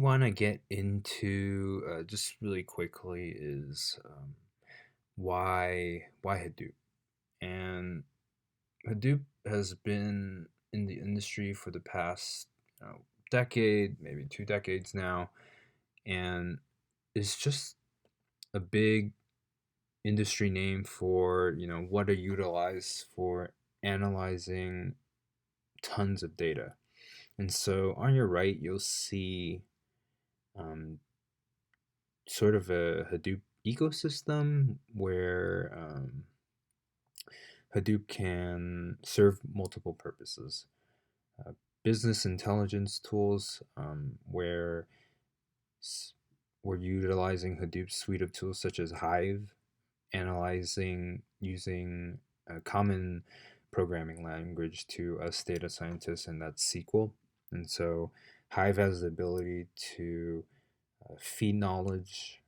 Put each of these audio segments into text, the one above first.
want to get into just really quickly is why Hadoop. And Hadoop has been in the industry for the past decade, maybe 2 decades now, and it's just a big industry name for what are utilized for analyzing tons of data. And so on your right, you'll see um, sort of a Hadoop ecosystem where Hadoop can serve multiple purposes. Uh, Business intelligence tools, where we're utilizing Hadoop's suite of tools such as Hive, analyzing using a common programming language to us data scientists, and that's SQL. And so Hive has the ability to feed knowledge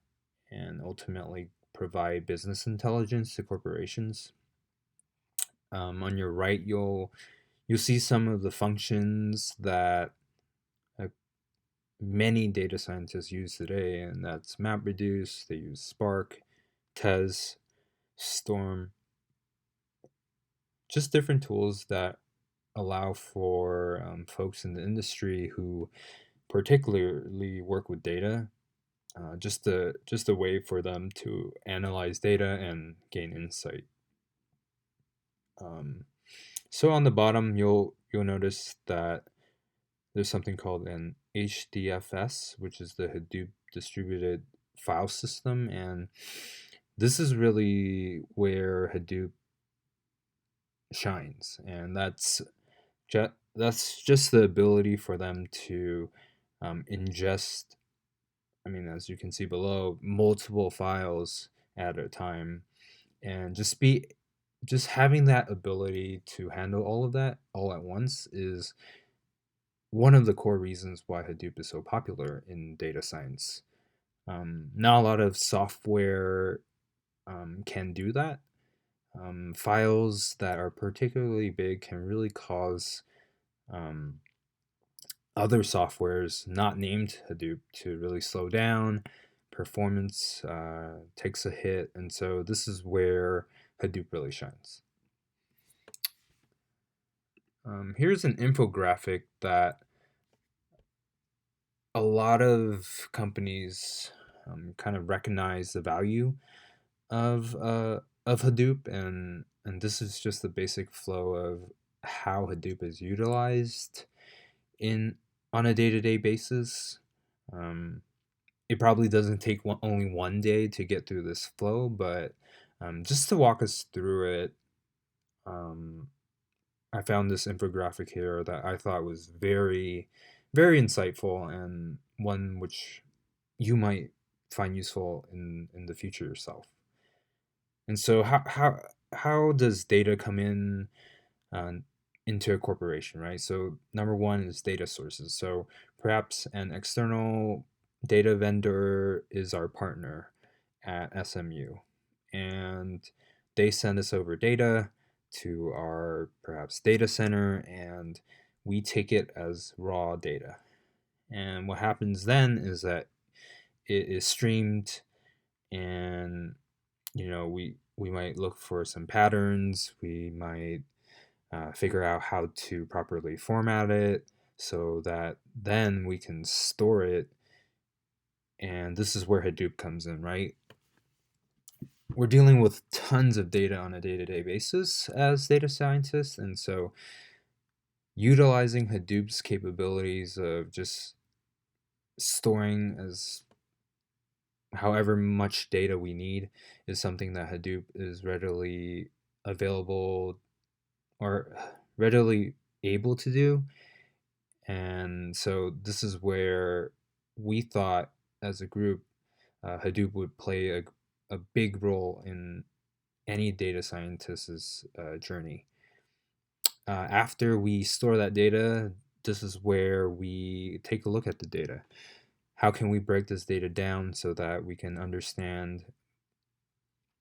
and ultimately provide business intelligence to corporations. On your right, you'll see some of the functions that uh, many data scientists use today, and that's MapReduce. They use Spark, Tez, Storm, just different tools that allow for folks in the industry who particularly work with data, just a way for them to analyze data and gain insight. Um, so on the bottom, you'll notice that there's something called an HDFS, which is the Hadoop Distributed File System, and this is really where Hadoop shines, and that's just the ability for them to ingest. I mean, as you can see below, multiple files at a time, and just having that ability to handle all of that all at once is one of the core reasons why Hadoop is so popular in data science. Not a lot of software can do that. Files that are particularly big can really cause um, other softwares not named Hadoop to really slow down. Performance takes a hit, and so this is where Hadoop really shines. Here's an infographic that a lot of companies kind of recognize the value of Hadoop, and this is just the basic flow of how Hadoop is utilized in on a day-to-day basis. Um, it probably doesn't take only one day to get through this flow, but just to walk us through it, um, I found this infographic here that I thought was very, very insightful and one which you might find useful in the future yourself. And so, how does data come in uh, into a corporation, right? So, number one is data sources. So, perhaps an external data vendor is our partner at SMU, and they send us over data to our perhaps data center, and we take it as raw data. And what happens then is that it is streamed, and we might look for some patterns. We might figure out how to properly format it so that then we can store it. And this is where Hadoop comes in, right? We're dealing with tons of data on a day-to-day basis as data scientists, and so utilizing Hadoop's capabilities of just storing as however much data we need is something that Hadoop is readily available or readily able to do. And so this is where we thought as a group Hadoop would play a big role in any data scientist's journey. After we store that data, this is where we take a look at the data. How can we break this data down so that we can understand,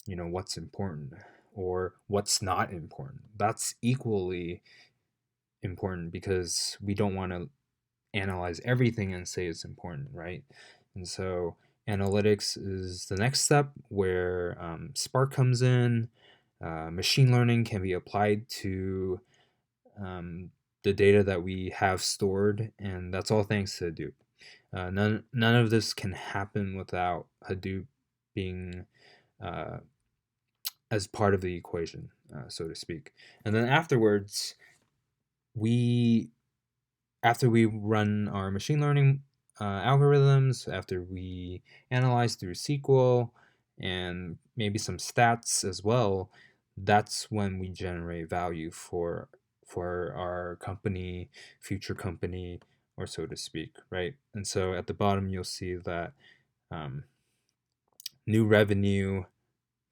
what's important or what's not important? That's equally important because we don't want to analyze everything and say it's important, right? And so analytics is the next step where Spark comes in. Machine learning can be applied to um, the data that we have stored, and that's all thanks to Hadoop. None of this can happen without Hadoop being uh, as part of the equation, so to speak. And then afterwards, we after we run our machine learning algorithms, after we analyze through SQL and maybe some stats as well, that's when we generate value for our company, future company, or so to speak, right? And so at the bottom, you'll see that um, new revenue,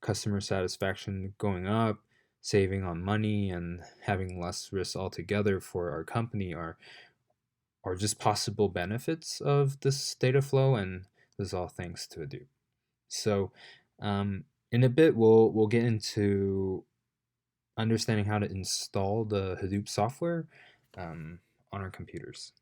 customer satisfaction going up, saving on money, and having less risk altogether for our company are just possible benefits of this data flow, and this is all thanks to Hadoop. So, in a bit, we'll get into understanding how to install the Hadoop software um, on our computers.